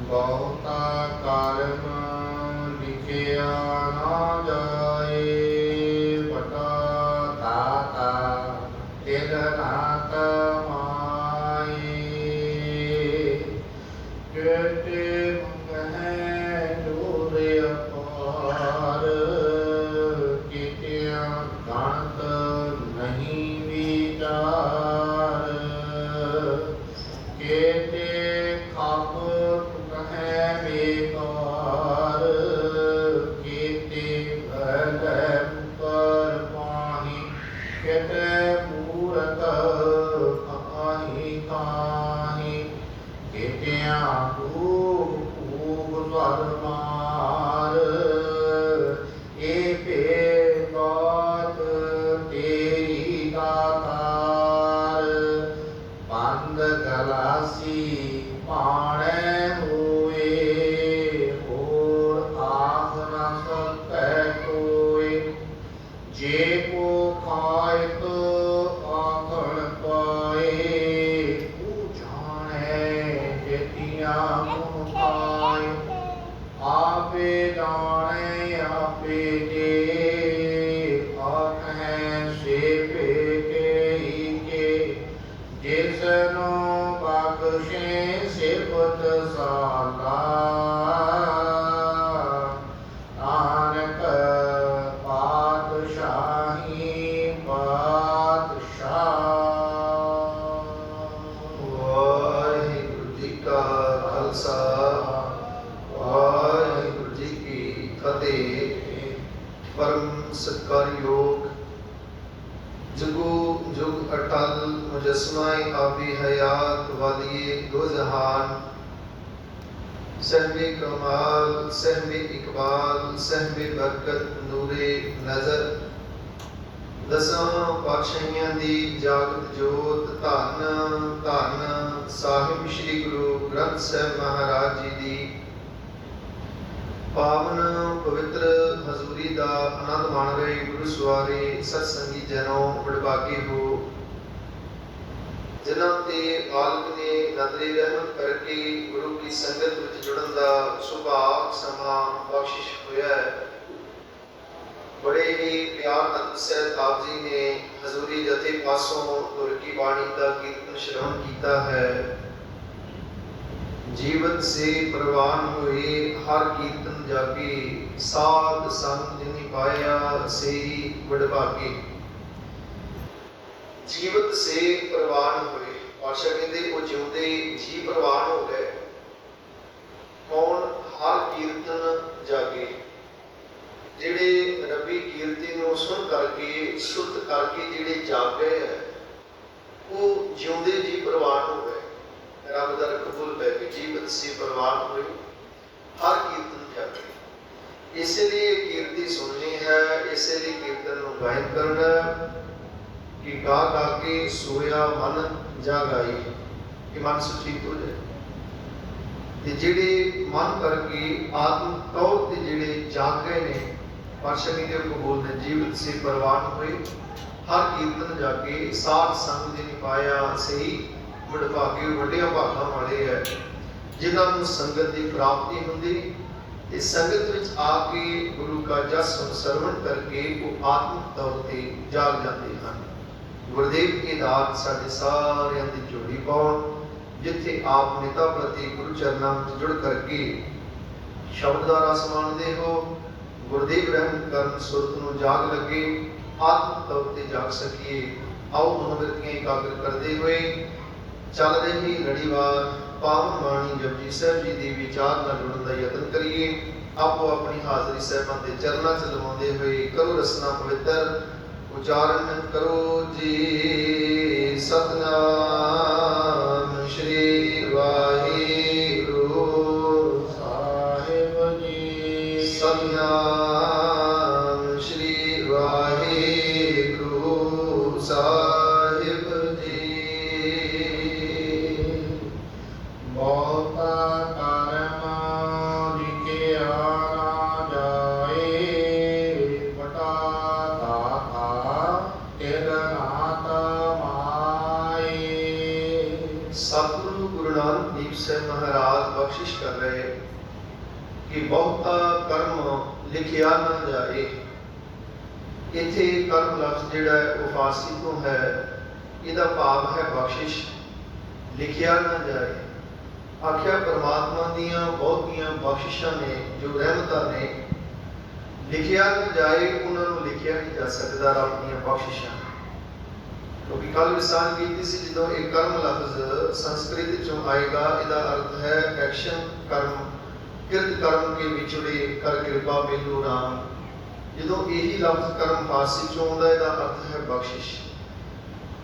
ਬਹੁਤਾ ਕਰਮ ਲਿਖਿਆ ਨਾ ਜਾਏ, ਬਟਾ ਤਾਤਾ ਤਿਲ ਨਾ ਕਮਾਏ। ਕਿਤੇ ਮੰਗਹਿ ਡੋਰ ਅਪਾਰ, ਕਿਤਿਆਂ ਗਣਤ ਨਹੀਂ ਵਿਚਾਰ। ਕਿਤੇ ਖਪ ਕਹਿ ਬੇਕਾਰ, ਕਿਤੇ ਭਲੇ ਮੁਕਰ ਪਾਹੀ। ਕਿਤੇ ਮੂਰਖ ਕਾਹੀ ਕਾਹੀ, ਕਿਤਿਆਂ ਖੂਬ ਖੂਬ ਸਰ ਮਾਰ। ਇਹ ਭੇਦ ਬਾਤ ਤੇਰੀ ਦਾਤਾਰ, ਬੰਦ ਗਲਾਸੀ ਪਾਣੈ ਹੋਏ। ਹੋਰ ਆਖ ਨਾ ਸਕੈ ਕੋਇ, ਜੇ ਕੋ ਖਾਇਤ ਆਖਣ ਪਾਏ। ਉਹ ਜਾਣੈ ਜੇਤੀਆਂ ਮੁਹ ਪਾਏ, ਆਪੇ ਜਾਣੈ ਆਪੇ ਦੇ। ਆਖੈ ਸੇ ਭੇਟੇ ਕੇ, ਜਿਸਨੂੰ ਬਖਸ਼ੇ ਸਿਫਤ ਸਾਲਾ। ਨਾਨਕ ਪਾਤਸ਼ਾਹੀ ਪਾਤਸ਼ਾਹ। ਵਾਹਿਗੁਰੂ ਜੀ ਕਾ ਖਾਲਸਾ, ਵਾਹਿਗੁਰੂ ਜੀ ਕੀ ਫਤਿਹ। ਪਰਮ ਸਤਿਕਾਰਯੋਗ ਜੁਗੋ ਜੁਗ ਅਟਲ ਮੁਜਸਮਾਏ ਆਬੀ ਹਯਾਤ ਵਾਲੀਏ ਦੋ ਜਹਾਨ। सहबे कमाल सहबे इकबाल सहबे बरकत नूरे नजर। दसां पातशाहियां दी जागत जोत धन धन साहिब श्री गुरु ग्रंथ साहिब महाराज जी दी पावन पवित्र हजूरी दा आनंद माण रहे गुरु सवारे सत्संगी जनों वडभागे हो, जिन्हां ते मालिक ने नजरे रहमत करके गुरु की संगत विच जुड़न दा सुभाग समा बख्शिश होया है। बड़े ही प्यार नाल सैयद आप जी ने हजूरी जथे पासों गुर की बाणी का कीर्तन श्रवण किया है। जीवन से प्रवान हुए हर कीर्तन जागे, साध संग जिनि पाया से वडभागे। जीवत से प्रवान हुए, पातशाह कहते वो जिउंदे जी प्रवान हो गए। कौन? हर कीर्तन जागे। जिहड़े रबी कीर्ति नूं सुन करके सुत करके जिहड़े जाग गए है, वो जिउंदे जी प्रवान हो गए। रब दा कबूल पै गई। जीवत से प्रवान हुए हर कीर्तन जागे। इसलिए कीर्ति सुननी है, इसलिए कीर्तन नूं गायन करना कि गा गा के सोया मन जागाई, कि मन सुचेत हो जाए। ते जिहड़े मन करके आत्म तौर ते जिहड़े जाग गए ने, पातशाह जी को बोलते जीवित से प्रवान हुए हर कीर्तन जाके, साध संग जिनि पाया सही वडभागे। वड्डियां भागां वाले है जिन्हां नूं संगत की प्राप्ति हुंदी ते संगत विच आके गुरु का जस सरवण करके वो आत्म तौर ते जाग जाते हैं। गुरुदेव की दात साडे सारियां दी झोली पाउण, जिथे आप नेता प्रति गुरु चरणों में जुड़ करके शब्द का रस माणदे हो। गुरुदेव रहमत करन सुरत नूं जाग लगे, आत्म तौर ते जाग सकीए। आओ मनोवृत्तियां एकाग्र करते हुए चल रही लड़ीवार पावन बाणी जपजी साहिब जी दी विचार नाल जुड़न दा यतन करिए। आपो अपनी हाजरी साहिबां दे चरनां च लवाउंदे हुए करो रसना पवित्र उच्चारण करो जी। सतनाम श्री वाहिगुरु साहिब जी। सतनाम श्री वाहिगुरु साहिब जी। ਬਹੁਤਾ ਕਰਮ ਲਿਖਿਆ ਨਾ ਜਾਏ, ਬਟਾ ਤਾਤਾ ਤਿਲ ਨਾ ਕਮਾਏ। सतगुरु गुरु नानक देव साहिब महाराज दात बख्शिश कर रहे कि बहुता कर्म लिखिया ना जाए। इत्थे कर्म लफ्ज जिहड़ा है वो फारसी तो है, इहदा भाव है बख्शिश, लिखिया ना जाए। आख्या परमात्मा दियां बहुतियां बख्शिशां ने, जो रहमतां ने, लिखिया ना जाए, उन्होंने लिखिया नहीं जा सकता रब दियां बख्शिशां। क्योंकि कल विसार की सी जो एक कर्म लफ्ज संस्कृत चों आएगा, इहदा अर्थ है एक्शन कर्म, किरत कर्म के विछड़े कर कृपा मिलो राम। जो यही लफ्ज कर्म फारसी चों आउंदा, इहदा अर्थ है बख्शिश।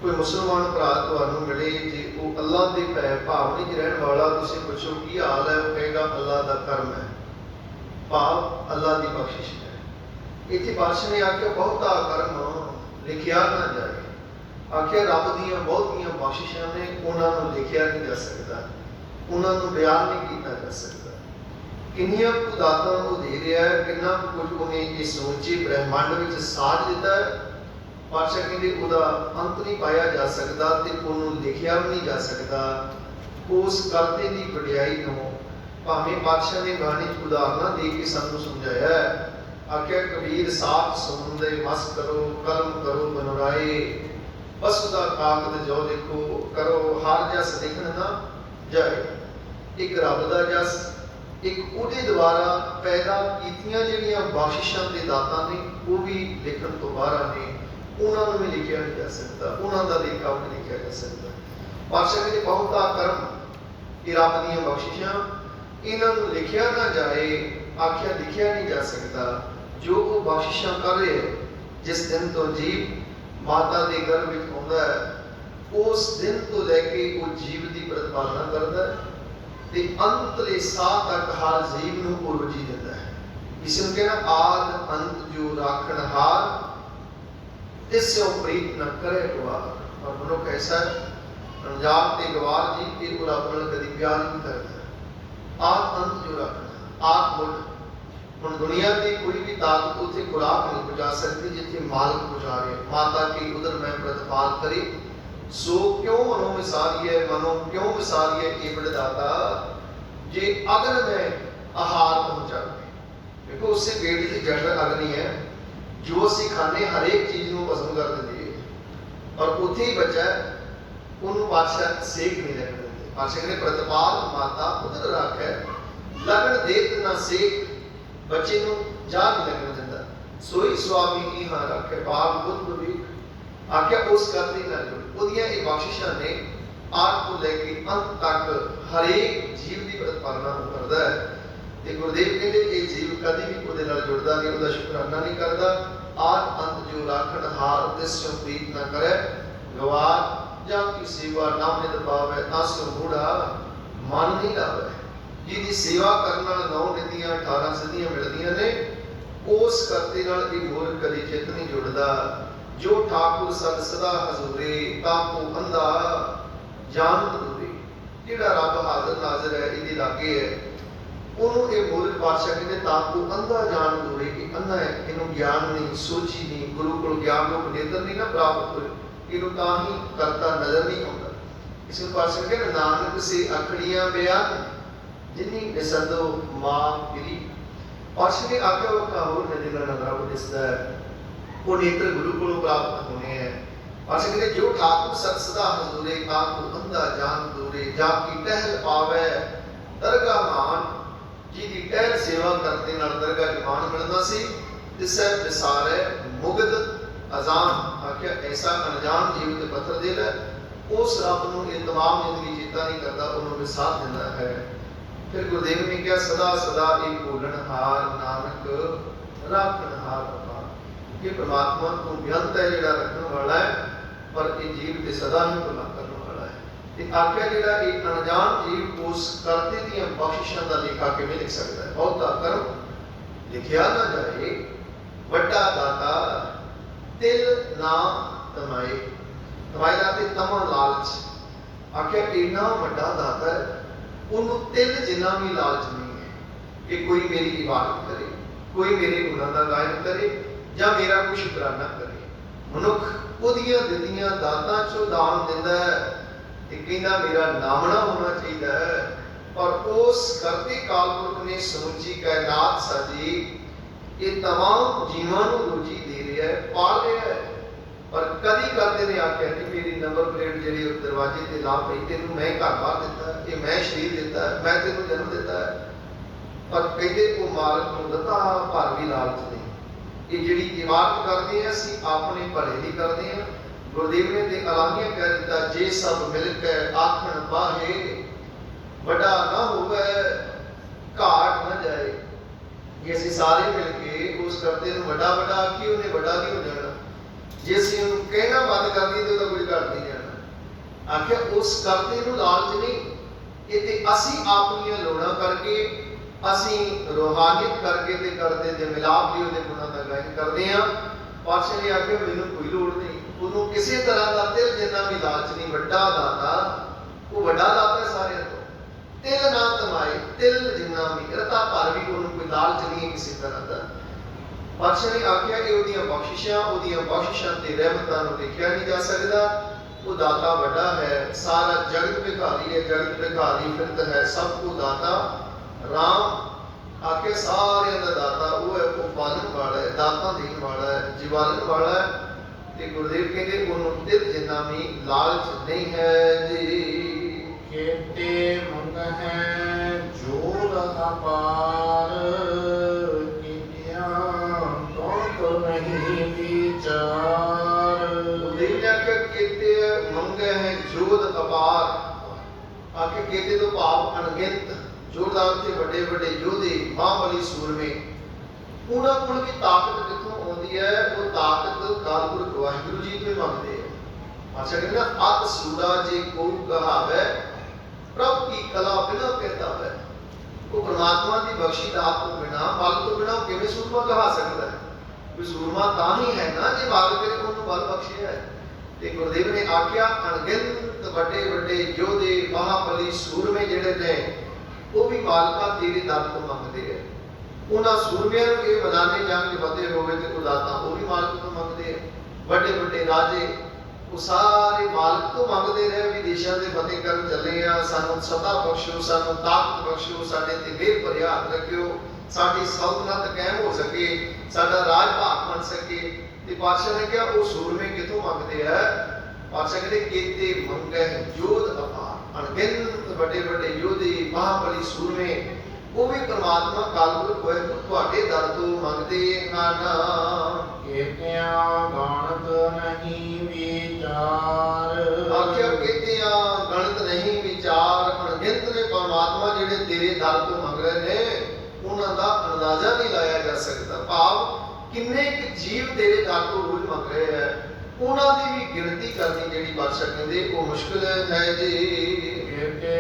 कोई मुसलमान भरा तुहानूं मिले जे वो अल्लाह के भै भावनी च रहण वाला, तुसीं पुछो की हाल है, वो कहेगा अल्लाह का कर्म है, भाव अल्लाह की बख्शिश है। इत्थे बादशाह ने आख्या बहुता कर्म लिखिया ना जाए। आख्या रब दियां बहुतियां बख्शिशां ने, उन्होंने लिखिया नहीं जा सकता, उन्होंने बयान नहीं किया जा सकता। किन्नियां कुछ दातां वो दे रहा है, किन्ना कुछ उन्हें इस समूचे ब्रह्मांड में साज दिता है। पातशाह कहते उहदा अंत नहीं पाया जा सकता, ते उन्होंने लिखिया भी नहीं जा सकता। उस करते की वडियाई नूं भावें पातशाह ने बाणी उदाहरण दे के सानूं समझाया है। आख्या कबीर साथ समुंदे मस करो, कलम करो बनराए, बस उदा कागद जो लिखो करो, हर जस लिखण ना जाए। एक रब दा जस, एक उहदे द्वारा पैदा कीतियां जिहड़ियां बख्शिशां ते दातां ने, वो भी लिखण तो बाहर ने, उन्होंने भी लिखिया नहीं जा सकता, उन्होंने का लेखा भी नहीं लिखा जा सकता। पातशाह कहते बहुता कर्म ये रब दीयां बख्शिशां, इन्हों लिखिया ना जाए। आख्या लिखिया नहीं जा सकता। जो वो बख्शिशां कर रहे हैं, जिस दिन तो जीव माता के गर्भ में आउंदा है, उस दिन तो लैके वो जीव की प्रतिपालना करता है, ते अंतले साह तक हर जीव नूं वो रोजी दिंदा है। इसनूं कहना आद अंत जो राखणहार, तिस्यों प्रीत न करे गवार। और मनुख ऐसा है अनजान ते गवार जी के वो रब नाल कदी प्यार नहीं करता। आद अंत जो रखना आद मुठ, हुण दुनिया की कोई भी ताकत उत्थे खुराक नहीं पहुंचा सकती जिथे मालिक पहुंचा रहे। माता की उदर में प्रतिपाल करे, सो क्यों मनो विसारिए, मनो क्यों विसारिए ये विधाता, जे अग्न में आहार पहुंचा। देखो उससे पेट की जठर अग्नि है, जो असी खाने हर एक चीज को पसंद कर देंगे, और उत्थे ही बच्चा उन्होंने बादशाह सेक नहीं लगन देते। बादशाह ने प्रतिपाल माता उधर रखे, लगन देत ना सेक, बच्चे को जा नहीं लगन देता। सोई स्वामी की हाँ रखे बाग बुद्ध भी। आख्या उस करते ना जुड़ उदियां ये बख्शिशां ने आद को लेके अंत तक हर एक जीव की प्रतिपालना करता है। ते गुरुदेव कहते ये जीव कभी भी उहदे नाल जुड़दा नहीं, उहदा शुकराना नहीं करता। आद अंत जो राखणहार, तिस्यों प्रीत न करे गवार, जां की सेवा नाम नित पावे, तासों बूढ़ा मन नहीं लावे। जिहदी सेवा करन नाल 9 निधियां 18 सिद्धियां मिलदियां ने, उस करते नाल ये मोर कदी चित नहीं जुड़दा। जो ठाकुर सद सदा हजूरे, ताको अंधा जान दूरे। जिहड़ा रब हाज़र नाज़र है, इहदे लागे है, उन्होंने ये मूर्ख बादशाह कहते ताको अंधा जान दूरे कि अंधा है, इन्हों ज्ञान नहीं, सोची नहीं, गुरु को ज्ञान को नेत्र नहीं ना प्राप्त होए, इन्हों ताही करता नजर नहीं आता। इसमें बादशाह कहते नानक से अखड़ियां बयान जिन्नी निसंदो मां गिरी। बादशाह ने आख्या वक्का होर ने जिन्ना नजरा को दिसदा है, वो नेत्र गुरु को प्राप्त होने हैं। बादशाह कहते जो ठाकुर सत सदा हजूरे, ताको अंधा जान दूरे, जाकी टहल पावे दरगाह मान। जिहदी टहल सेवा करते नाल दरगाह ईमान मिलदा सी, तिसै विसारे मुगद अजान। आख्या ऐसा अनजान जीव ते पत्थर दिल है, उस रब नूं ये तमाम जिंदगी चेता नहीं करता, उन्होंने विसार दिंदा है। फिर गुरुदेव ने कहा सदा सदा एक भूलनहार नानक राखणहार अपार। ये परमात्मा को बेअंत है जिहड़ा रखने वाला है, पर ये जीव ते सदा ही भुला करने वाला है। ते आख्या जिहड़ा एक अनजान जीव उस करते दी बख्शिशां दा लेखा किवें लिख सकता है। बहुता कर्म लिखिया ना जाए, वड्डा दाता तिल ना तमाए। तमाए दा ते तमा लालच। आख्या इन्ना वड्डा दाता है, उन्होंने तिल जिन्ना भी लालच नहीं है कि कोई मेरी इबादत करे, कोई मेरे गुणां दा गायन करे, या मेरा कोई शुकराना करे। मनुख उहदियां दित्तियां दातां चों दान दिंदा है ते कहंदा मेरा नामना होना चाहिए है, और उस करते कालपुरख ने समुची कायनात साजी, ये तमाम जीवां नूं रोजी दे रहा है, पाल रहा है। पर कदी करते ने आख्या कि मेरी नंबर प्लेट जी दरवाजे से ला पई, तेन मैं घर बार दिता है, ये मैं शरीर दिता है, मैं तेन जन्म दिता है। पर कहते वो मालक को लता भर भी लालच नहीं। ये जी इबादत करते हैं असी अपने भले की करते हैं। गुरुदेव ने तो अलामिया कह दिता, जे सब मिलकर आखण बाहे, बड़ा ना होवे घाट न जाए। जे असी सारे मिलके उस करते बड़ा बड़ा आखिए, उन्हें बड़ा नहीं हो जाना। जे असी उन्हें कहना बंद कर दिए तो कुछ घट नहीं जाना। आखिया उस करते लालच नहीं, ये ते असी अपनी लोड़ा करके, असी रूहानियत करके ते करते ते मिलाप भी उहदे गुणां दा गायन करते हैं। पातशाह ने आखिया मैनूं कोई लोड़ नहीं, उन्होंने किसी तरह का तिल जिन्ना भी लालच नहीं। वड्डा दाता वो वड्डा दाता है सारे तो, तिल ना तमाए, तिल जिन्ना भी रता भर भी उन्होंने कोई लालच नहीं है किसी तरह का। पातशाह ने आखिया कि उहदियां बख्शिशां ते रहमतां नूं देखिया नहीं जा सकता। वो दाता वड्डा है, सारा जगत भिखारी है, जगत भिखारी फिरत है, सबको दाता राम आके सारे दा दाता वो है, वो पालन वाला है, दाता देने वाला है, जीवालन वाला है। ते गुरुदेव कहते उन्होंने तिल जिन्ना भी लालच नहीं है जी। केते मंग है जोर अपार, कितियां तो नहीं विचार। गुरुदेव ने आख्या केते मंग है जोर अपार, आखे केते तो भाव अनगिनत जोरदार थे, बड़े बड़े योधे महाबली सूरमे, उन्होंने कोल भी ताकत कितों आती है? वो ताकत कालपुरख वाहिगुरु जी तो मंगते हैं। अच्छा कहते ना, अत सूरा जे को कहावे, प्रभु की कला बिना कहता है। वो परमात्मा की बख्शी दात तो बिना, बल तो बिना किवें सूरमा कहा सकता है? कोई सूरमा तां ही है ना जे बल करे उन्होंने बल बख्शिया है। ते गुरुदेव ने आख्या अणगिनत बड़े बड़े योधे महाबली सूरमे जिहड़े ने वो भी मालका तेरे दर तो मंगते हैं। उन्होंने सूरमिया के मैदाने जंग फतेह होवे ते उदाता वो भी मालक तो मंगते हैं। बड़े बड़े राजे वो सारे मालक तो मंगते रहे, विदेशों से फतेह कर चले हैं, सानू सत्ता बख्शो, सानू ताकत बख्शो, साडे ते मेहर भरिया हाथ रखियो, साडी सल्तनत कायम हो सके, साडा राज भाग बन सके। ते पातशाह ने कहा वो सूरमे कितों मंगते हैं? पातशाह कहते केते मंगै जोध अपार, अणगिनत बड़े बड़े योधे महाबली सूरमे वो भी परमात्मा कालपुरख वाहिगुरू तुहाडे दर तो मंगते हैं। केतियां गणत नहीं विचार, आख्या केतियां गणत नहीं विचार, अणगिनत ने परमात्मा जिहड़े तेरे दर तो मंग रहे ने, उन्हां दा अंदाजा नहीं लाया जा सकता। भाव किन्ने क जीव तेरे दर तो रोज मंग रहे हैं, उन्हां दी भी गिनती करनी जिहड़ी बादशाह कहंदे वो मुश्किल है जी। केते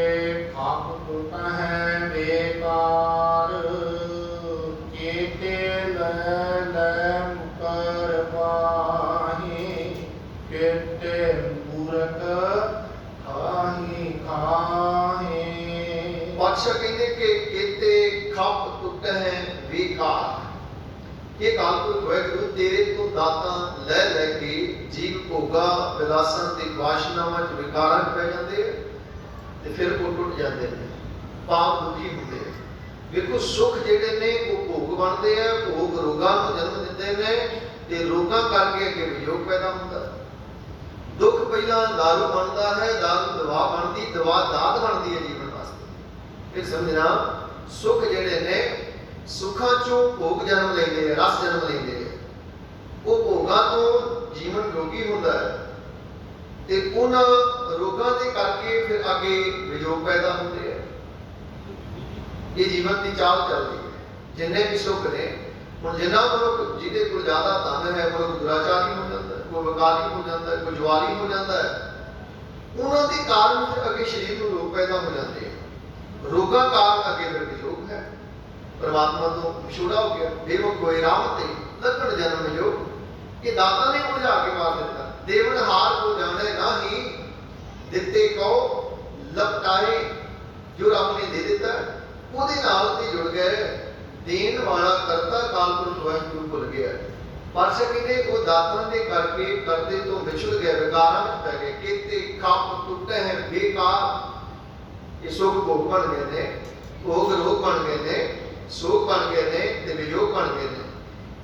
खाप टूट है बेकार, केते ले मुकर पाही, केते मूरख खाही खाहे। बादशाह कहते कि केते खप टूट है बेकार। ये कालपुरख वाहिगुरू तेरे तो दाता ले लैके जीव भोगा विलासन ते वासनावां च विकारां पै जांदे ते फिर वो टुट जाते हैं, पाप दुखी होंगे। देखो सुख जिहड़े ने वो भोग बनते हैं, भोग रोगां नूं जन्म दिंदे ने ते रोगां करके अगे वियोग पैदा होंदा। दुख पहला दारू बनता है, दारू दवा बनती, दवा दात बनती है जीवन वास्ते। फिर समझना सुख जिहड़े ने सुखां चों भोग जन्म लैंदे हैं, रस जन्म लैंदे हैं। वो भोगां तो जीवन रोगी होंदा है ते उन्हां रोगां दे करके फिर आगे वियोग पैदा होंदे हैं। ये जीवन की चाल चलती है। जिन्ने भी सुख ने हुण जिन्ना मनुख जिहदे कोल ज़्यादा धन है, मनुख दुराचारी हो जाता है, कोई विकारी हो जाता है, कोई जुआरी हो जाता है। उन्हां दे कारण फिर अगे शरीर में रोग पैदा हो जाते हैं। रोगां कारण अगे फिर वियोग है, परमात्मा तो विछोड़ा हो गया। देव कोई राम ते लगन जन्म योग, ये दाता ने बुझा के मार दिता। देवन हार को जाने ना ही दिते को लपटाए, जो रब ने दे दिता ਉਹਦੇ ਨਾਲ ਤੇ जुड़ गए। देन वाला करता कालपुरख वाहिगुरू भुल गया। पातशाह कहते वो दातां दे करके करदे तो विछड़ गए, विकारां विच पै गए। केते खप टुटे हैं बेकार। ये सुख भोग बन गए ने, भोग रोग बन गए ने, शोक बन गए ने ते वियोग बन गए ने।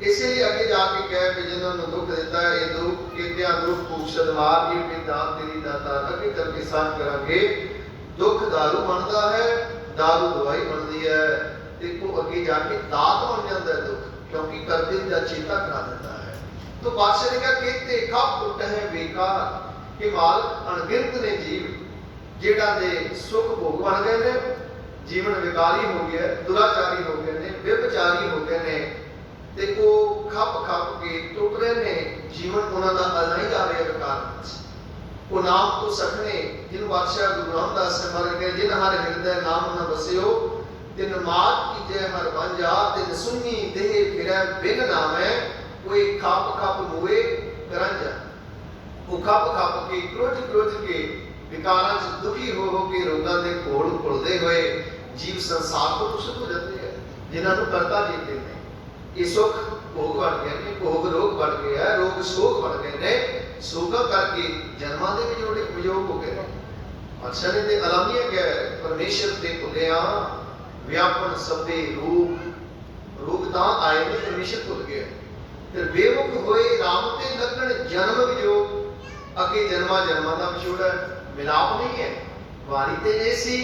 इसलिए अगे जाके कह कि जिन्होंने दुख दिता है ये दुख कित्या दुख भूख सदमार ये भी दान तेरी दाता अगे करके साथ करांगे। दुख दारू बनता है, दारू दवाई बनती है, देखो अगे जाके दात बन जाता है दुख, क्योंकि करते का चेता करा देता है। तो बादशाह ने कहा किते खप उठ है बेकार कि माल अणगिनत ने जीव जेड़ा दे सुख भोग बन गए ने, जीवन विकारी हो गया, दुराचारी हो गए ने, व्यभिचारी हो गए ने, ते वो खप खप के टुट रहे ने, जीवन उन्होंने अजाई जा रहा है विकार। वो नाम तो सखने जिन बादशाह गुरु रामदास ने मर गए जिन हर हृदय नाम न बसियो तिन मात की जय हर बंजा तिन सुनी देह फिरै बिन नामै कोई खप खप मुए करंजा। वो खप खप के क्रोध के विकारां च दुखी हो के रोगां दे घोल घुलदे हुए जीव संसार को दूषित हो जाते हैं, जिन्होंने करता जीते हैं। ये सुख भोग बन गए ने, भोग रोग बन गया है, रोग शोक बन गए ने, शोक करके जन्मां दे वियोग हो गए। अच्छा ने ते अलामिया क्या है परमेश्वर दे भुलिया व्यापन सबे रोग तां आए ने परमेश्वर भुल गया। फिर बेमुख होए राम ते लगन जन्म वियोग, अगे जन्मा दा विछोड़ा मिलाप नहीं है। वारी ते ये सी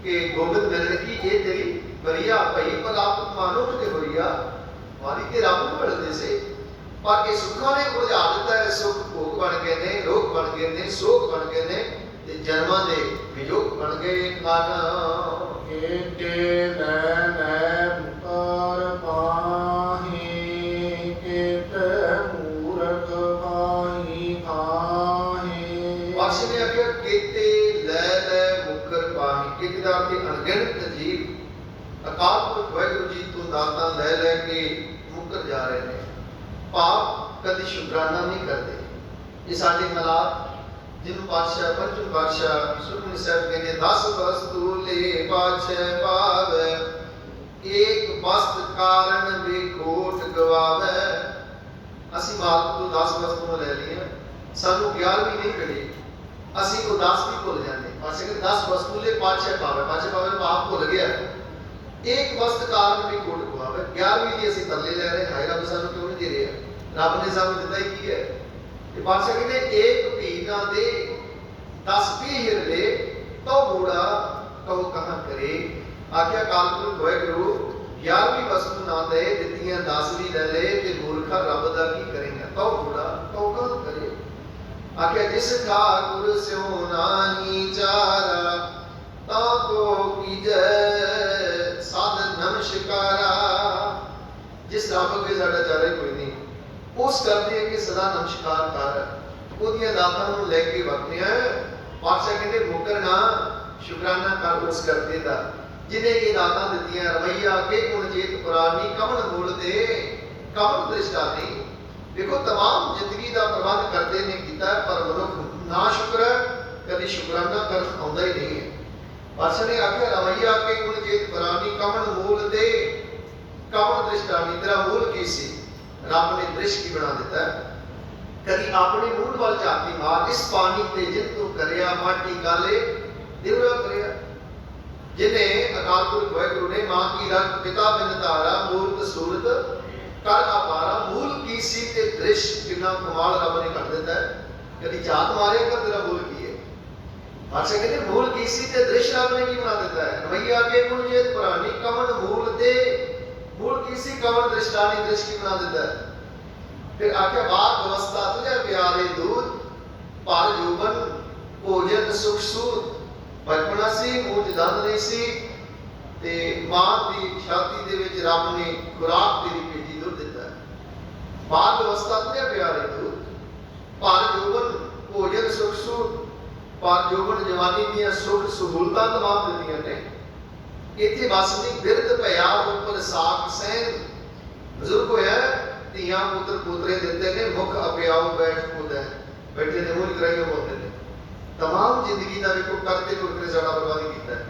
कि गोबिंद मिलन की ये तेरी बरिया पई पर आप मानो कि होइया वारी ते रब नूं मिलदे से, पर ये सुखां ने बुझा दिता है। सुख भोग बन गए ने, रोग बन गए ने, शोक बन गए ने ते जन्मां दे वियोग बन गए। काना केते नैन मुकर पाही केते मूरख पाही खाही। पासे ने आख्या केते लै मुकर पाही, केते दा अर्थ अनगिनत जीव अकाल पुरख वाहिगुरू जी तो दाता लै के मुकर जा रहे हैं। पाप कभी शुक्राना नहीं करते। ये साढ़े हालात जिन पातशाह पंचम पातशाह सुखमनी साहब कहते 10 वस्तु ले पाछे पावे एक वस्त कारण भी खोट गवावे। असी मालक तो 10 वस्तुआं ले लिया, सानू 11वीं नहीं मिली, असी को 10 भी भुल जाते। पातशाह कहते 10 वस्तु ले पाछे पावे पाप भुल गया। एक वस्त कारण भी खोट गवावे, 11वीं की असी तरले ले रहे हाय रब सानू क्यों नहीं दे रहा, रब ने सानू दिता ही की है। ये बादशाह कहते एक भी ना दे 10 भी हिरले तो बूढ़ा कहो कहां करे। आख्या कालपुरख वाहिगुरू 11वीं वस्तु ना दे दित्तियां 10वीं ले ले ते मूर्खा रब दा की करेगा, तो बूढ़ा कहो कहां करे। आख्या जिस ठाकुर स्यो नानी चारा ता को कीजे साध नमस्कारा। जिस रब के साडा चारा कोई नहीं, उस करते हैं कि सदा नमस्कार कर ओदियां दातां नूं लेके वरतिया। पातशाह कहते मुकर ना शुकराना कर उस करते दा जिन्हें ये दातां दित्तियां। रवैया के गुण जेत पुरानी कमन मूल दे कमन दृष्टा नहीं। देखो तमाम जिंदगी का प्रबंध करते ने कीता, पर मनुख ना शुक्र कभी शुकराना कर आउंदा ही नहीं है। पातशाह ने आख्या रवैया के गुण जेत पुरानी कमन मूल दे कमन दृष्टा नहीं। तेरा मूल की सी, रब ने दृष्टि बना दिता है। कभी अपने मूल वाल झाती मार इस पानी ते जिन तू करया माटी गाले दिवरा करया। जिन्हें अकाल पुरख वाहिगुरू ने मां की रख पिता बिन तारा मूर्त सूरत कर अपारा। मूल की सी ते दृश्य कितना कमाल रब ने कर दिता है। कभी जात मारे कर तेरा मूल की है। अच्छा कहते मूल की सी ते दृश्य रब ने की बना देता है। रवैया के गुण जेत पुरानी कमन मूल दे मूल किसी कमर दृष्टानी दृष्टि बना देता है। फिर आके बात व्यवस्था तुझे प्यारे दूध पाल जोबन भोजन सुख सूद बचपना सी मूंह दंद नहीं सी ते मां दी छाती दे विच रब ने खुराक तेरी भेजी दुध दिता है। बाल व्यवस्था तुझे प्यारे दूध पाल जोबन भोजन सुख सूद पाल जोबन जवानी दी सुख सहूलतां तमाम दित्तियां ने। इत्थे वसदी बिरध भया उपर साख सैन बुजुर्ग होया ਧੀਆਂ ਪੁੱਤਰ ਪੁੱਤਰੇ दिते ने मुख अप्याओ बैठ खुद है बैठे ने मूल कराइयो बोलते ने। तमाम जिंदगी का देखो करते कुरते साडा बर्बादी कीता है।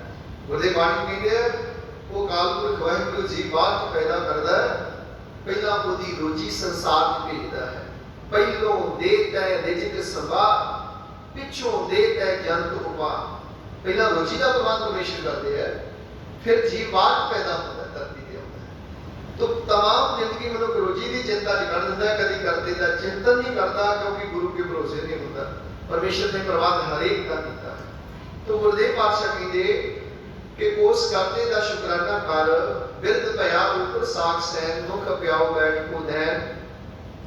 गुरदे बाणी कहते वो कालपुरख वाहिगुरू जी बाद पैदा करदा है, पहला ओदी रोजी संसार च भेजदा है। पहलों देता है रिजक संभा पिछों देता है जंत उपा। ਪਹਿਲਾਂ ਰੋਜੀ ਦਾ ਪ੍ਰਬੰਧ ਪਰਮੇਸ਼ਰ ਕਰਦੇ ਹੈ, ਫਿਰ ਜੀਵ ਬਾਅਦ ਪੈਦਾ ਹੁੰਦਾ ਧਰਤੀ ਤੇ ਆਉਂਦਾ ਹੈ। तो तमाम जिंदगी मनुख रोजी की चिंता च कर दिंदा, कभी करते का चिंतन नहीं करता, क्योंकि गुरु के भरोसे नहीं होता। परमेश्वर ने प्रबंध हरेक का किया है। तो गुरुदेव पातशाह कहते कि उस करते का शुकराना कर, बिरद भया ऊपर साख सैन, मुख प्याओ बैठ को दैन।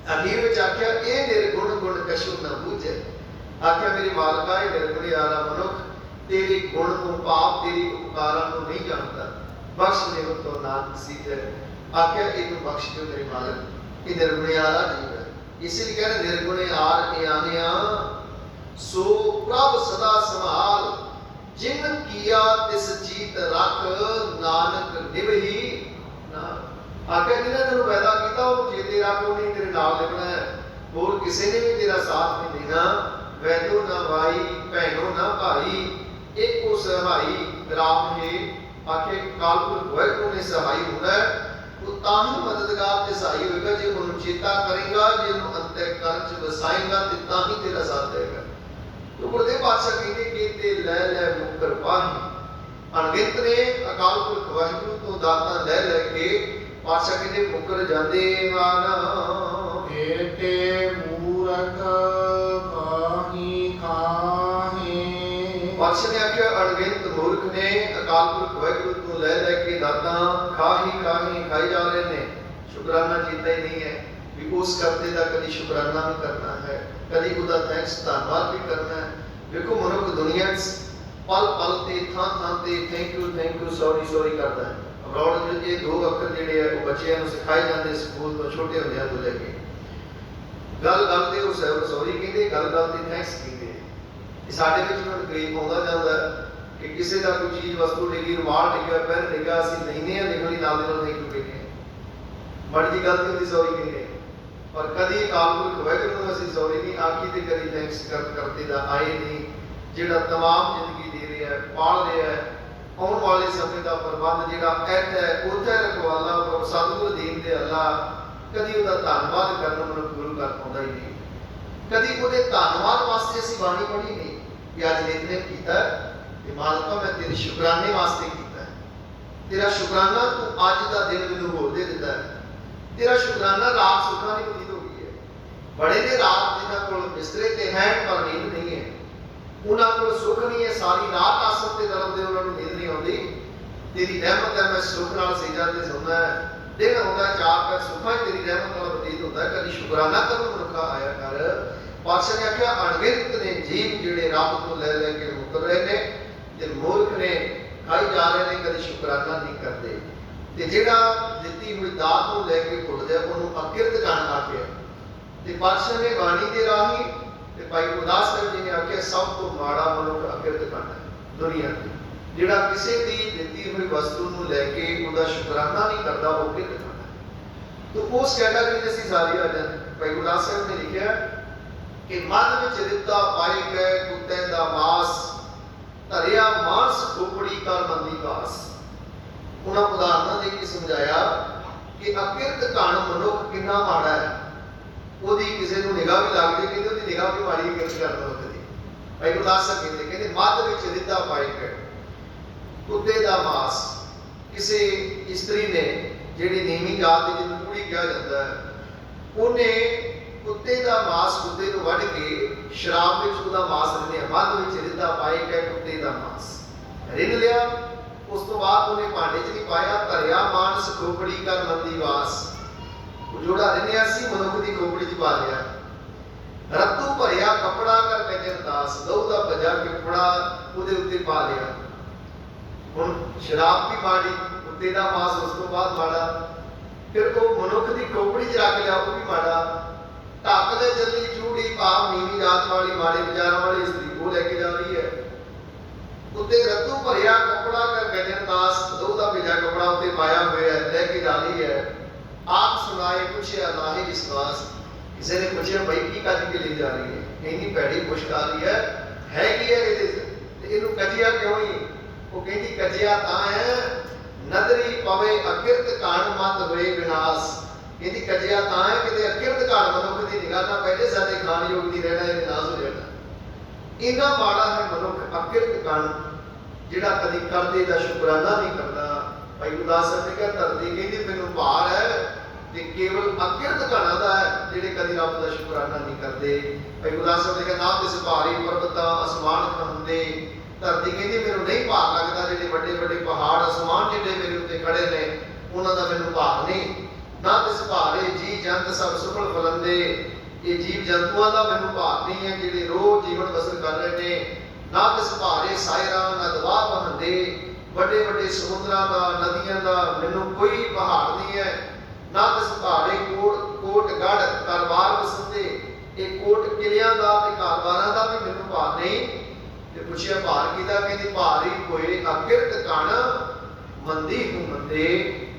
अखीर में आख्या ये निर्गुण गुण कशु न बूझे। आख्या मेरी मालका ये निर्गुण यारा मनुख तेरे गुण को पाप तेरी उपकारा को नहीं जानता, बख्श दे तो नानक सीधे। आख्या एक बख्श दो मेरे मालिक, ये निर्गुणियारा जीव है। इसलिए कहते निर्गुणियार के आनिया सो प्रभ सदा संभाल, जिन किया तिस जीत रख, नानक निभही नाम। आख्या जिन्हें तेन पैदा किया वो चेते रख, उन्हें तेरे नाल लिखना है, और किसी ने भी तेरा साथ नहीं देना। वैदो ना भाई भैनो ना भाई, एक को सहाई राम है। आखे कालपुर वाहिगुरू ने सहाई होना है, वो ताही मददगार ते सहाई होएगा जे उन्हें चेता करेगा, जे उन्हें अंतःकरण च बसाएगा ते ताही तेरा साथ देगा। तो गुरुदेव पातशाह कहते कि ते लै लै मुकर पाही। अनगिनत ने अकाल पुरख वाहिगुरू तो दाता लै लै के पातशाह कहते मुकर जांदे माना। एते मूरख काहि खाहे। पातशाह ने आख्या अनगिनत मूर्ख ने अकाल पुरख वाहिगुरू तो लै लै के दाता खाही खाई जा रहे ने, शुकराना जीता ही नहीं है। भी उस करते का कभी शुकराना भी करना है, कभी उदा थैंक्स धन्यवाद भी करना है। देखो मनुख दुनिया पल पल ते थां थां ते थैंक यू सॉरी सॉरी करता है। अब्रॉड ये दो अखर जिहड़े है वो बच्चों को सिखाए जाते स्कूल तो छोटे होंदियां तो लेके। गल गल ते उस सॉरी कहते, गल गल ते थैंक्स कहते। साडे विच हुण गरीब आउंदा जांदा कि किसी का कोई चीज वस्तु डिगी, रुमाल डिगा, पेन डिगा, असीं लैने आ लिखणी नाल दे नाल थैंक यू कहने माड़ी जी गलती होंदी सॉरी कहने। पर कदी अकाल पुरख वाहिगुरू नूं असीं सॉरी नहीं आखी ते कदी थैंक्स करते दा आए नहीं, जिहड़ा तमाम जिंदगी दे रहा है, पाल रहा है, आने वाले समय का प्रबंध जिहड़ा ऐत है उत्थे रखवाला प्रभु सतगुर दीन दे अल्लाह। कदी उहदा धन्नवाद करना मनुख गुरु कर पाउंदा ही नहीं, कदी उहदे धन्नवाद वास्ते असीं बाणी पढ़ी नहीं कि अज नितनेम कीता ते मालका मैं तेरे शुकराने वास्ते कीता है। तेरा शुकराना तू अज दा दिन मैनूं होर दे दित्ता है। तेरा शुकराना रात सुखा नहीं बतीत हो गई है। बड़े ने रात जिन्हां कोल बिस्तरे ते हैं पर नींद नहीं है, उन्हां कोल सुख नहीं है, सारी रात आसन ते दरदे उन्हां नूं नींद नहीं आउंदी। तेरी रहमत है, मैं सुख नाल सेजा ते सोना है, दिन आउंदा चार पैर सुखा ही तेरी रहमत नाल बतीत होंदा है। कदी शुकराना करो मनुखा आया कर। पातशाह ने आख्या अणगिनत ने जीव जिहड़े रब तो लै लै के मुकर रहे ने ते मूर्ख ने खाई जा रहे ने, कदी शुकराना नहीं करते। ते जिहड़ा दित्ती हुई दात नूं लै के भुल जाए उहनूं अकिरत कहण आख्या। ते पातशाह ने बाणी दे राही ते भाई गुरदास साहिब जी ने आख्या सब तो माड़ा मनुख अकिरत कहण है दुनिया ते, जिहड़ा किसी दी दित्ती हुई वस्तु नूं लै के उहदा शुकराना नहीं करदा, वो अकिरत कहण है। तो उस कैटेगरी च असीं सारे आ जांदे। भाई गुरदास साहिब ने लिखिया कि मद विच रिता पाई गए कुत्ते दा मास, धरिया मांस खोपड़ी कर मंदी घास। उन्हें उदाहरण दे के समझाया कि अकिरत घण मनुख कितना माड़ा है। ਉਹਦੀ ਕਿਸੇ ਨੂੰ ਨਿਗਾਹ भी लग जाए कि ਉਹਦੀ ਨਿਗਾਹ भी माड़ी किरत कर मनुख दी। भाई गुरदास साहब कहते मद विच रिता पाई गए कुत्ते दा मास। किसी इस्त्री ने जिहड़ी नीवीं जात दी जिन्नू कूड़ी कहा जाता है, उन्हें कुत्ते का मांस कुत्ते को वढ़ के शराब में उसका मांस रिन्या, मध में रिद्धा पाई गए कुत्ते का मांस रिन लिया। उस तो बाद उन्हें भांडे च नहीं पाया, धरिया मांस खोपड़ी कर मंदी वास। जोड़ा रिन्या सी मनुख की खोपड़ी च पा लिया। रत्तू भरिया कपड़ा कर कंजर दास, लहू का भजा कपड़ा उहदे उत्ते पा लिया। हुण शराब भी माड़ी, कुत्ते का मांस उस तो बाद माड़ा, फिर वो मनुख की खोपड़ी च रख लिया, वो भी माड़ा। ढक ले जल्दी चूड़ी पाप नीवी जात वाली माड़े विचारों वाली स्त्री वो लेके जा रही है। उत्ते रत्तू भरिया कपड़ा कर गजन दास, दो का भेजा कपड़ा उत्ते पाया हुआ है, लेके जा रही है। आप सुनाए पूछे अल्लाह विश्वास। किसी ने पूछा भाई की कद के ले जा रही है, इन्नी भैड़ी मुश्क आ रही है की है इहनूं कजिया क्यों ही? वो कहती कजिया तां है नदरी पवे अकिरत कान मत होए विनाश। कहती कजिया तां है कि अकिरत घण मनुख की निगाह ना पहले साडे खाण योग नहीं रहना, ये नाश हो जाना। इन्ना माड़ा है मनुख अकिरत घण ਜਿਹੜਾ ਕਦੀ ਕਰਦੇ ਦਾ ਸ਼ੁਕਰਾਨਾ ਨਹੀਂ ਕਰਦਾ। ਭਾਈ ਗੁਰਦਾਸ ਸਾਹਿਬ ਨੇ ਕਿਹਾ ਧਰਤੀ ਕਹਿੰਦੀ ਮੈਨੂੰ ਭਾਰ ਹੈ, ਤੇ ਕੇਵਲ ਅਕਿਰਤ ਘਣਾ ਦਾ ਹੈ ਜਿਹੜੇ ਕਦੀ ਰੱਬ ਦਾ ਸ਼ੁਕਰਾਨਾ ਨਹੀਂ ਕਰਦੇ। ਭਾਈ ਗੁਰਦਾਸ ਸਾਹਿਬ ਨੇ ਕਿਹਾ ਨਾ ਤਿਸ ਭਾਰੀ ਪਰਬਤਾਂ ਅਸਮਾਨ ਖੰਦੇ, ਧਰਤੀ ਕਹਿੰਦੀ ਮੈਨੂੰ ਨਹੀਂ ਭਾਰ ਲੱਗਦਾ, ਜਿਹੜੇ ਵੱਡੇ ਵੱਡੇ ਪਹਾੜ ਅਸਮਾਨ ਜਿਹੜੇ ਮੇਰੇ ਉੱਤੇ ਖੜੇ ਨੇ ਉਹਨਾਂ ਦਾ ਮੈਨੂੰ ਭਾਰ ਨਹੀਂ। ਨਾ ਤਿਸ ਭਾਰੇ ਜੀ ਜੰਤ ਸਭ ਸੁਫਲ ਫਲੰਦੇ, ਇਹ ਜੀਵ ਜੰਤੂਆਂ ਦਾ ਮੈਨੂੰ ਭਾਰ ਨਹੀਂ ਹੈ ਜਿਹੜੇ ਰੋਜ਼ ਜੀਵਨ ਬਸਰ ਕਰ ਰਹੇ ਨੇ। ਨਾ ਤਿਸ ਭਾਰੇ ਸਾਇਰਾਂ ਨਾ ਦਵਾ ਬਹੰਦੇ, ਵੱਡੇ ਵੱਡੇ ਸਮੁੰਦਰਾਂ ਦਾ ਨਦੀਆਂ ਦਾ ਮੈਨੂੰ ਕੋਈ ਪਹਾੜ ਨਹੀਂ ਹੈ। ਨਾ ਤਿਸ ਭਾਰੇ ਕੋਟ ਗੜ ਕਾਰਵਾਰ ਬਸੰਦੇ, ਇਹ ਕੋਟ ਕਿਲਿਆਂ ਦਾ ਤੇ ਕਾਰਵਾਰਾਂ ਦਾ ਵੀ ਮੈਨੂੰ ਭਾਰ ਨਹੀਂ। ਤੇ ਪੁੱਛਿਆ ਭਾਰ ਕਿਹਦਾ, ਕਹਿੰਦੀ ਭਾਰੀ ਹੋਏ ਅਕਿਰਤ ਕਣ ਮੰਦੀ ਹੂੰ ਮੰਦੇ।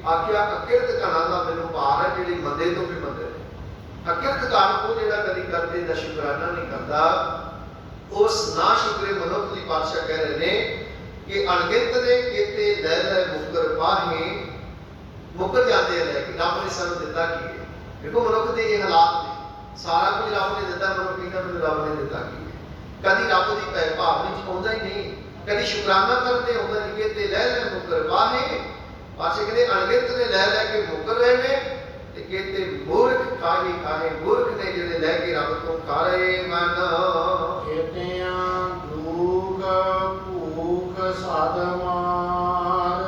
ਆਖਿਆ ਅਕਿਰਤ ਕਣਾਂ ਦਾ ਮੈਨੂੰ ਭਾਰ ਹੈ ਜਿਹੜੇ ਮੰਦੇ ਤੋਂ ਵੀ ਮੰਦੇ ਨੇ। ਅਕਿਰਤ ਕਣ ਉਹ ਜਿਹੜਾ ਕਦੀ ਕਰਦੇ ਦਾ ਸ਼ੁਕਰਾਨਾ ਨਹੀਂ ਕਰਦਾ, ਉਸ ਨਾ ਸ਼ੁਕਰੇ ਮਨੁੱਖ ਦੀ ਪਾਤਸ਼ਾਹ ਕਹਿ ਰਹੇ ਨੇ ਕਿ ਅਣਗਿਣਤ ਨੇ ਕੀਤੇ ਲੈ ਲੈ ਮੁਕਰ ਪਾਹੇ, ਮੁਕਰ ਜਾਂਦੇ ਆ ਲੈ ਕੇ। ਰੱਬ ਨੇ ਸਾਨੂੰ ਦਿੱਤਾ ਕੀ ਹੈ? ਦੇਖੋ ਮਨੁੱਖ ਦੇ ਇਹ ਹਾਲਾਤ ਨੇ, ਸਾਰਾ ਕੁਝ ਰੱਬ ਨੇ ਦਿੱਤਾ, ਮਨੁੱਖ ਕਹਿੰਦਾ ਮੈਨੂੰ ਰੱਬ ਨੇ ਦਿੱਤਾ ਕੀ ਹੈ? ਕਦੀ ਰੱਬ ਦੀ ਭੈ ਭਾਵਨਾ ਚ ਆਉਂਦਾ ਹੀ ਨਹੀਂ, ਕਦੀ ਸ਼ੁਕਰਾਨਾ ਕਰਦੇ ਆਉਂਦਾ ਨਹੀਂ। ਕੀਤੇ ਲੈ ਲੈ ਮੁਕਰ ਪਾਹੇ, ਪਾਸੇ ਕਹਿੰਦੇ ਅਣਗਿਣਤ ਨੇ ਲੈ ਲੈ ਕੇ ਮੁਕਰ ਰਹੇ ਨੇ, ਤੇ ਕਹਿੰਦੇ ਮੂਰਖ ਕਾਹੇ ਕਾਹੇ, ਮੂਰਖ ਨੇ ਜਿਹੜੇ ਲੈ ਕੇ ਰੱਬ ਤੋਂ ਖਾ ਰਹੇ ਮਨ। ਖੇਤਿਆਂ ਦੁਖ ਭੂਖ ਸਾਧ ਮਾਰ,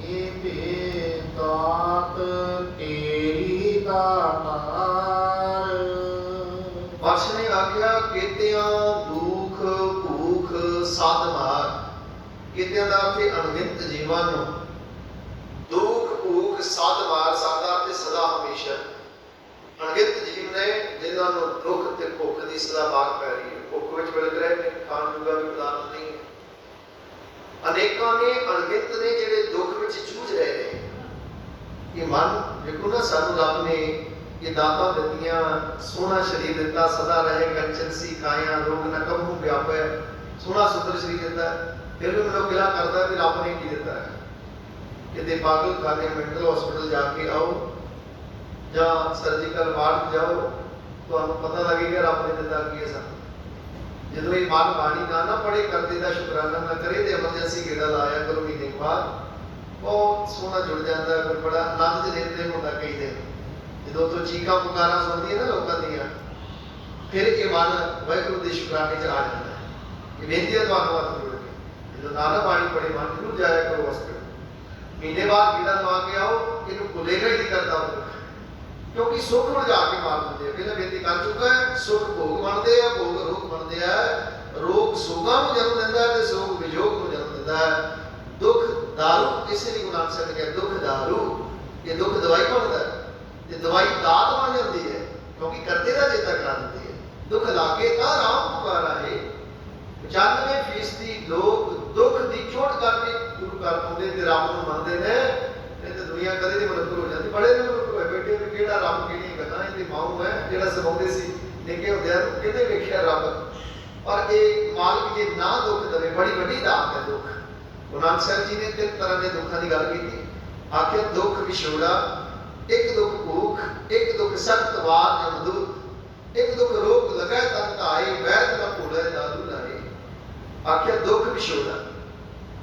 ਇਹ ਤੇ ਦਾਤ ਤੇਰੀ ਦਾਤਾਰ। ਪਾਤਸ਼ਾਹ ਨੇ ਆਖਿਆ ਕੀਤਿਆਂ ਦੁਖ ਭੂਖ ਸਾਧ ਮਾਰ, ਕੀਤਿਆਂ ਦਾ ਅਰਥ ਅਣਗਿਣਤ ਜੀਵਾਂ ਨੂੰ, ਦੁੱਖ ਭੂਖ ਸਾਧ ਮਾਰ, ਸਾਡਾ ਤੇ ਸਦਾ ਹਮੇਸ਼ਾ। ਅਣਗਿਣਤ ਜੀਵ ਨੇ ਜਿਨ੍ਹਾਂ ਨੂੰ ਦੁੱਖ ਤੇ ਭੁੱਖ ਦੀ ਸਦਾ ਬਾਤ ਪੈ ਰਹੀ ਹੈ, ਭੁੱਖ ਵਿੱਚ ਵਿਲਕ ਰਹੇ ਨੇ, ਖਾਣ ਜੋਗਾ ਵੀ ਪਦਾਰਥ ਨਹੀਂ ਹੈ। ਅਨੇਕਾਂ ਨੇ ਅਣਗਿਣਤ ਨੇ ਜਿਹੜੇ ਦੁੱਖ ਵਿੱਚ ਜੂਝ ਰਹੇ ਨੇ। ਇਹ ਮਨ ਦੇਖੋ ਨਾ, ਸਾਨੂੰ ਰੱਬ ਨੇ ਇਹ ਦਾਤਾਂ ਦਿੱਤੀਆਂ, ਸੋਹਣਾ ਸਰੀਰ ਦਿੱਤਾ, ਸਦਾ ਰਹੇ ਕੰਚਨ ਸੀ ਕਾਇਆ, ਰੋਗ ਨ ਕਬਹੂ ਵਿਆਪੈ, ਸੋਹਣਾ ਸੁੰਦਰ ਸਰੀਰ ਦਿੱਤਾ, ਫਿਰ ਵੀ ਮੈਨੂੰ ਗਿਲਾ ਕਰਦਾ ਵੀ ਰੱਬ ਨੇ ਕੀ ਦਿੱਤਾ ਹੈ। ਕਿਤੇ ਪਾਗਲ ਖਾਨੇ ਮੈਂਟਲ ਹਸਪੀਟਲ ਜਾ ਕੇ ਆਓ ਜਾਂ ਸਰਜੀਕਲ ਵਾਰਡ ਜਾਓ, ਤੁਹਾਨੂੰ ਪਤਾ ਲੱਗੇਗਾ ਰੱਬ ਨੇ ਦਿੱਤਾ ਕੀ ਹੈ ਸਾਨੂੰ। ਜਦੋਂ ਇਹ ਮਨ ਬਾਣੀ ਨਾ ਪੜੇ ਕਰਦੇ ਦਾ ਸ਼ੁਕਰਾਨਾ ਨਾ ਕਰੇ ਤੇ ਐਮਰਜੈਂਸੀ ਗੇੜਾ ਲਾਇਆ ਕਰੋ ਮਹੀਨੇ ਬਾਅਦ, ਬਹੁਤ ਸੋਹਣਾ ਜੁੜ ਜਾਂਦਾ, ਫਿਰ ਬੜਾ ਆਨੰਦ ਦੇ ਦਿਨ ਹੁੰਦਾ ਕਈ ਦਿਨ। ਜਦੋਂ ਤੋਂ ਚੀਕਾਂ ਪੁਕਾਰਾਂ ਸੁਣਦੀਆਂ ਨਾ ਲੋਕਾਂ ਦੀਆਂ, ਫਿਰ ਇਹ ਮਨ ਵਾਹਿਗੁਰੂ ਦੇ ਸ਼ੁਕਰਾਨੇ 'ਚ ਆ ਜਾਂਦਾ ਹੈ। ਇਹ ਬੇਨਤੀ ਹੈ ਤੁਹਾਨੂੰ ਹੱਥ ਜੋੜ ਕੇ, ਜਦੋਂ ਨਾਨਾ ਬਾਣੀ ਪੜੇ ਮਨ ਜ਼ਰੂਰ ਜਾਇਆ ਕਰੋ ਹਸਪੀਟਲ, ਮਹੀਨੇ ਬਾਅਦ ਗੇੜਾ ਲਵਾ ਕੇ ਆਓ, ਇਹਨੂੰ ਭੁੱਲੇਗਾ ਹੀ ਨਹੀਂ ਕਰਦਾ ਉਹ, ਕਿਉਂਕਿ ਸੁੱਖ ਵਜਾ ਕੇ ਮਾਰ ਦਿੰਦੇ ਆ। ਪਹਿਲਾਂ ਬੇਨਤੀ ਕਰ ਚੁੱਕਾ ਹੈ, ਸੁੱਖ ਭੋਗ ਬਣਦੇ ਆ, ਭੋਗ ਰੋਗ ਬਣਦੇ ਆ, ਰੋਗ ਸੋਗਾਂ ਨੂੰ ਜਨਮ ਦਿੰਦਾ ਹੈ ਤੇ ਸੋਗ ਵਿਜੋਗ ਨੂੰ ਜਨਮ ਦਿੰਦਾ ਹੈ। ਦੁੱਖ ਦਾਰੂ ਕਿਸੇ ਨਹੀਂ ਗੁਨਾਹ ਛੱਡ ਗਿਆ, ਦੁੱਖ ਦਾਰੂ, ਇਹ ਦੁੱਖ ਦਵਾਈ ਬਣਦਾ ਤੇ ਦਵਾਈ ਦਾਤ ਬਣ ਜਾਂਦੀ ਹੈ, ਕਿਉਂਕਿ ਕਰਤੇ ਦਾ ਚੇਤਾ ਕਰਾ ਦਿੰਦੀ ਹੈ। ਦੁੱਖ ਲਾਗੇ ਤਾਂ ਰਾਮ ਪੁਕਾਰਾ ਹੈ। 95% ਲੋਕ ਦੁੱਖ ਦੀ ਚੋਟ ਕਰਕੇ ਗੁਰੂ ਘਰ ਆਉਂਦੇ ਤੇ ਰੱਬ ਨੂੰ ਮੰਨਦੇ ਨੇ, ਨਹੀਂ ਤੇ ਦੁਨੀਆ ਕਦੇ ਨਹੀਂ ਮਨੁੱਖ ਹੋ ਜਾਂਦੀ। ਬੜੇ ਨੇ ਮਨੁੱਖ ਹੋਏ ਬੈਠੇ ਵੀ ਕਿਹੜਾ ਰੱਬ ਕਿਹੜੀਆਂ ਗੱਲਾਂ, ਇਹਦੀ ਮਾਊ ਹੈ ਜਿਹੜਾ ਸਮਾਉਂਦੇ ਸੀ ਨਿੱਕੇ ਹੁੰਦਿਆਂ ਨੂੰ, ਕਿਹਨੇ ਵੇਖਿਆ ਰੱਬ। ਪਰ ਇਹ ਮਾਲਕ ਜੇ ਨਾ ਦੁੱਖ ਦੇਵੇ, ਬੜੀ ਵੱਡੀ ਦਾਤ ਹੈ ਦੁੱਖ। ਗੁਰੂ ਨਾਨਕ ਸਾਹਿਬ ਜੀ ਨੇ 3 ਤਰ੍ਹਾਂ ਦੇ ਦੁੱਖਾਂ ਦੀ ਗੱਲ ਕੀਤੀ। ਆਖਿਰ ਦੁੱਖ ਵਿਛੋੜਾ, ਇੱਕ ਦੁੱਖ ਭੂਖ, ਇੱਕ ਦੁੱਖ ਸਖਤ ਵਾਰ ਜਮਦੂਤ, ਇੱਕ ਦੁੱਖ ਰੋਗ ਲਗੈ ਤਨ ਧਾਏ, ਵੈਦ ਨਾ ਭੁਲੈ ਦਾਰੂ ਲਾਏ। ਆਖਿਰ ਦੁੱਖ ਵਿਛੋੜਾ,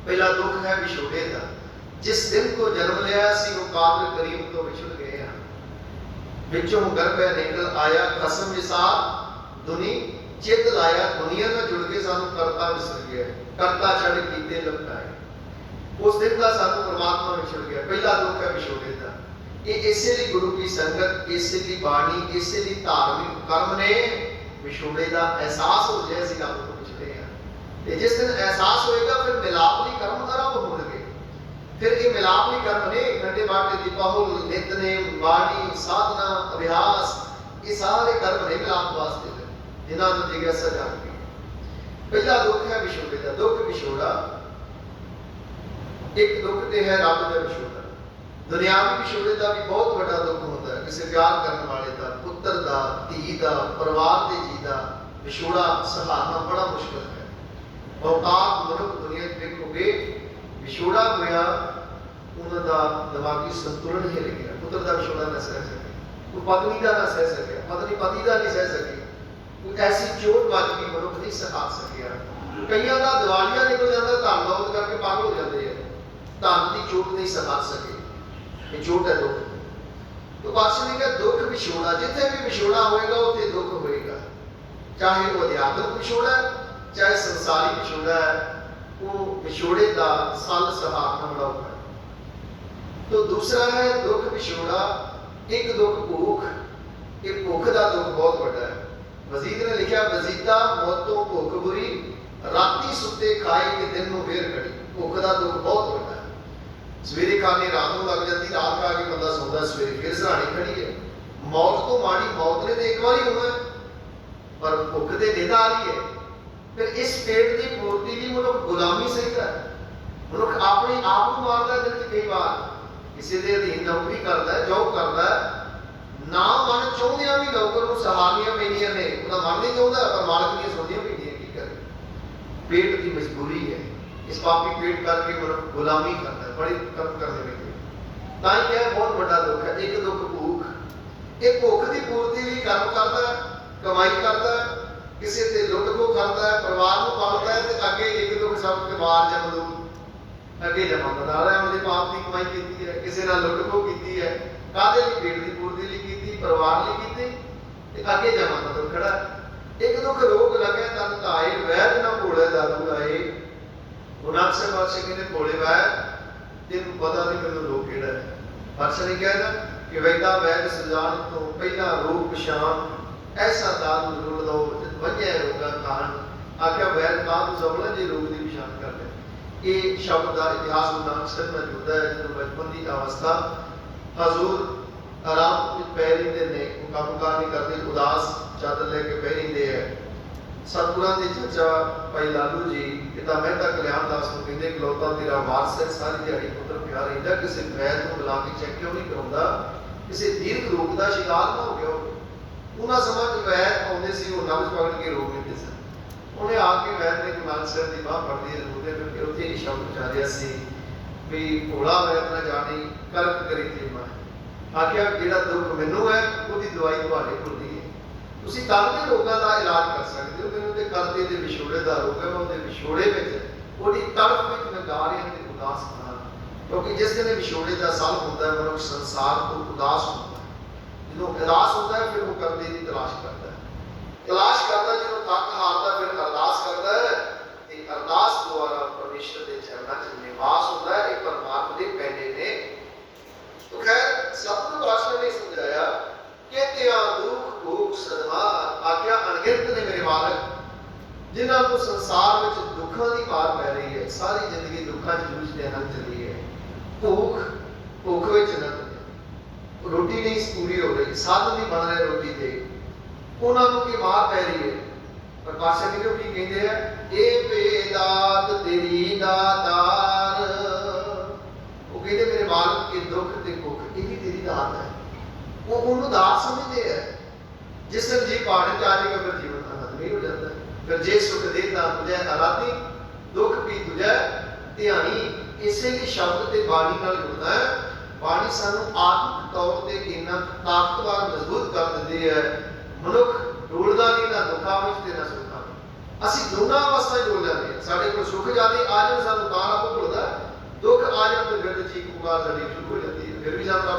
ਪਹਿਲਾ ਦੁੱਖ ਹੈ ਵਿਛੋੜੇ ਦਾ। ਜਿਸ ਦਿਨ ਕੋ ਜਨਮ ਲਿਆ ਸੀ ਉਹ ਕਾਬਲ ਕਰੀਮ ਤੋਂ ਵਿਛੜ ਗਏ ਆ, ਵਿੱਚੋਂ ਗਰਭੈ ਨਿਕਲ ਆਇਆ ਖਸਮ ਵਿਸਾਰ ਦੁਨੀ, ਚਿੱਤ ਲਾਇਆ ਦੁਨੀਆ ਨਾਲ ਜੁੜ ਕੇ ਸਾਨੂੰ ਕਰਤਾ ਵਿਸਰ ਗਿਆ, ਕਰਤਾ ਛੱਡ ਕੀਤੇ ਲਪਟਾਏ। ਉਸ ਦਿਨ ਦਾ ਸਾਨੂੰ ਪਰਮਾਤਮਾ ਵਿਛੜ ਗਿਆ। ਪਹਿਲਾ ਦੁੱਖ ਹੈ ਵਿਛੋੜੇ ਦਾ। ਇਹ ਇਸੇ ਲਈ ਗੁਰੂ ਕੀ ਸੰਗਤ, ਇਸੇ ਲਈ ਬਾਣੀ, ਇਸੇ ਲਈ ਧਾਰਮਿਕ ਕਰਮ ਨੇ ਵਿਛੋੜੇ ਦਾ ਅਹਿਸਾਸ ਹੋ ਜਾਏ ਅਸੀਂ ਰੱਬ ਤੋਂ ਵਿਛੜੇ ਆ। ਤੇ ਜਿਸ ਦਿਨ ਅਹਿਸਾਸ ਹੋਏਗਾ ਫਿਰ ਮਿਲਾਪ ਲਈ ਕਰਮ ਆਰੰਭ ਹੋਣਗੇ। ਫਿਰ ਇਹ ਮਿਲਾਪ ਲਈ ਕਰਮ ਨੇ ਘੰਟੇ ਬਾਟੇ ਦੀ ਬਹੁਲ ਨਿਤਨੇਮ ਬਾਣੀ ਸਾਧਨਾ ਅਭਿਆਸ, ਇਹ ਸਾਰੇ ਕਰਮ ਨੇ ਮਿਲਾਪ ਵਾਸਤੇ ਜਿਨ੍ਹਾਂ ਨੂੰ ਜਿਗਿਆਸਾ ਜਾਣਦੀ। ਪਹਿਲਾ ਦੁੱਖ ਹੈ ਵਿਛੋੜੇ ਦਾ। ਦੁੱਖ ਵਿਛੋੜਾ, ਇੱਕ ਦੁੱਖ ਤੇ ਹੈ ਰੱਬ ਦਾ ਵਿਛੋੜਾ। ਦੁਨਿਆਵੀ ਵਿਛੋੜੇ ਦਾ ਵੀ ਬਹੁਤ ਵੱਡਾ ਦੁੱਖ ਹੁੰਦਾ ਹੈ। ਕਿਸੇ ਪਿਆਰ ਕਰਨ ਵਾਲੇ ਦਾ, ਪੁੱਤਰ ਦਾ, ਧੀ ਦਾ, ਪਰਿਵਾਰ ਦੇ ਜੀ ਦਾ ਵਿਛੋੜਾ ਸਹਾਰਨਾ ਬੜਾ ਮੁਸ਼ਕਲ ਹੈ। ਬਹੁਤਾਤ ਮਨੁੱਖ ਦੁਨੀਆ 'ਚ ਦੇਖੋਗੇ ਵਿਛੋੜਾ ਹੋਇਆ, ਉਹਨਾਂ ਦਾ ਦਿਮਾਗੀ ਸੰਤੁਲਨ ਹਿੱਲ ਗਿਆ। ਪੁੱਤਰ ਦਾ ਵਿਛੋੜਾ ਨਾ ਸਹਿ ਸਕੇ, ਕੋਈ ਪਤਨੀ ਦਾ ਨਾ ਸਹਿ ਸਕਿਆ, ਪਤਨੀ ਪਤੀ ਦਾ ਨਹੀਂ ਸਹਿ ਸਕੀ, ਕੋਈ ਐਸੀ ਚੋਟ ਵੱਜ ਗਈ ਮਨੁੱਖ ਨਹੀਂ ਸਹਾ ਸਕਿਆ। ਕਈਆਂ ਦਾ ਦਿਵਾਲੀਆ ਨਿਕਲ ਜਾਂਦਾ, ਧਨ ਦੌਲਤ ਕਰਕੇ ਪਾਗਲ ਹੋ ਜਾਂਦੇ ਆ, ਧਨ ਦੀ ਚੋਟ ਨਹੀਂ ਸਹਾਰ ਸਕੇ, ਇਹ ਚੋਟ ਹੈ ਦੁੱਖ। तो पातशाह ने कहा दुख विछोड़ा, जिथे भी विछोड़ा होएगा उत्थे दुख होएगा, चाहे वो अध्यात्मिक विछोड़ा है चाहे संसारी विछोड़ा है, वो विछोड़े का सल सहारना बड़ा होगा। तो दूसरा है दुख विछोड़ा, एक दुख भूख, ये भूख का दुख बहुत बड़ा है। मजीद ने लिखा वजीदा मौतों भूख बुरी, राती सुते खाए के दिन में फेर खड़ी। भूख का दुख बहुत बड़ा है, सवेरे खाने रात को लग जाती, रात खा के बंदा सौंदा, सवेरे फिर सराहनी खड़ी है। मौत तो माड़ी मौत ने तो एक बार ही होना, पर भुख तो निंद आ रही है। फिर इस पेट की पूर्ति की मनुख गुलामी सहीदा है, मनुख अपने आप को मारता है। दिन च कई बार किसी के अधीन नौकरी करता है, जॉब करता है, ना मन चाहदिया भी नौकर को सहारनियां पैंदियां ने, उसका मन नहीं चाहता पर मालक दी सुननियां पैंदियां, की करे, पेट की मजबूरी है। इस पापी पेट करके मनुख गुलामी करता है, बड़े कर्म करने में ताई क्या बहुत बड़ा दुख है। एक दुख भूख, एक भुख की पूर्ति भी कर्म करता है, कमाई करता है, किसी से लुट को करता है, परिवार को पालता है, तो अगे एक दुख सब परिवार या मजदूर अगे जमा बता रहा है, उन्हें पाप की कमाई की है, किसी ने लुट को की है, कादे लिए पेट की पूर्ति लिए की, परिवार लिए की, अगे जमा मतलब खड़ा। एक दुख रोग लगे तन ताए, वैद ना भोले दादू लाए। नानक पातशाह कहते भोले वैद तेन पता नहीं मैनू रोग केड़ा है। पातशाह ने कहा ना कि वैदा वैद सजान तो पहला रोग पछाण, ऐसा दादू रुल दो वजह रोगा कान। आख्या वैद कान सबला जे रोग की पछाण कर ले। ये शब्द का इतिहास नानक साहब मौजूद है। जो बचपन की अवस्था हजूर आराम पैरिंदे ने, काम कार नहीं करते, उदास चादर लेके पैरिंदे है। सतगुरां दे चचा भाई लालू जी पिता मेहता कल्याण दास को कहते इकलौता तेरा वारस है, सारी दिहाड़ी पुत्र प्यार रहिंदा, किसी वैद को बुला के चेक क्यों नहीं कराउंदा, किसी दीर्घ रोग का शिकार ना हो गया। उन्हां समां च वैद आउंदे सी, वो नब्ज पकड़ के रोक लेंदे सन। उन्हें आके वैद ने गुरु नानक साहब की बाह फड़दी रोकदे फिर उत्थे ही शब्द उचारिया सी भी भोला वैद ना जानी कर्क करी थी मैं। आख्या जिहड़ा दुख मैनू है उसकी दवाई तुहाडे कोल नहीं है, तुसीं तन दे रोगां दा इलाज कर सकते हो। मैनूं ते करदे दे विछोड़े दा रोग है, मैं उहदे विछोड़े विच ਉਹਦੀ तड़प विच मैं गा रहा ते उदास होना, क्योंकि जिस दिन विछोड़े का सल होता है मनुष्य संसार तो उदास होता है। जो उदास होता है फिर वो करने की तलाश करता है, जो थक हारता फिर अरदास करता है। अरदास द्वारा परमेश्वर के चरणों च निवास होता है। एक परमात्मा के पैने ने। तो खैर सतगुरु पातशाह ने समझाया कि त्या दुख भूख सदमा, आख्या अनगिनत ने मेरे मालक जिन्हों को संसार में दुखों की मार पै रही है, सारी जिंदगी दुखों जूझते अनंत चली है। भूख भूख में अनंत, रोटी नहीं पूरी हो रही, साधन नहीं बन रहे रोटी से, उन्होंने की मार पै रही है। पर पातशाह जी की कहते हैं ए बेदात तेरी दातार, वो कहते मेरे मालक के दुख ते भुख ये भी तेरी दात है। वो उन्होंने दात समझते हैं। जिस दिन जी पहाड़ च आ जाएगा फिर जीवन आनंद नहीं हो जाता। फिर जे सुख देता तुझे आराधी, दुख भी तुझे ध्यानी। इसे शब्द ते बाणी नाल जुड़ना है। बाणी सानू आत्मिक तौर ते इन्ना ताकतवर मजबूत कर दिंदी है। मनुख डोलदा नहीं ना दुखा विच ते ना सुखा विच। असीं दोनों अवस्था डोल जाते हैं। साडे कोल सुख जाते आ जाए सानू तां रब भुलदा, दुख आ जाए तो फिर चीख पुकार साडी शुरू हो जाती है। फिर भी सानू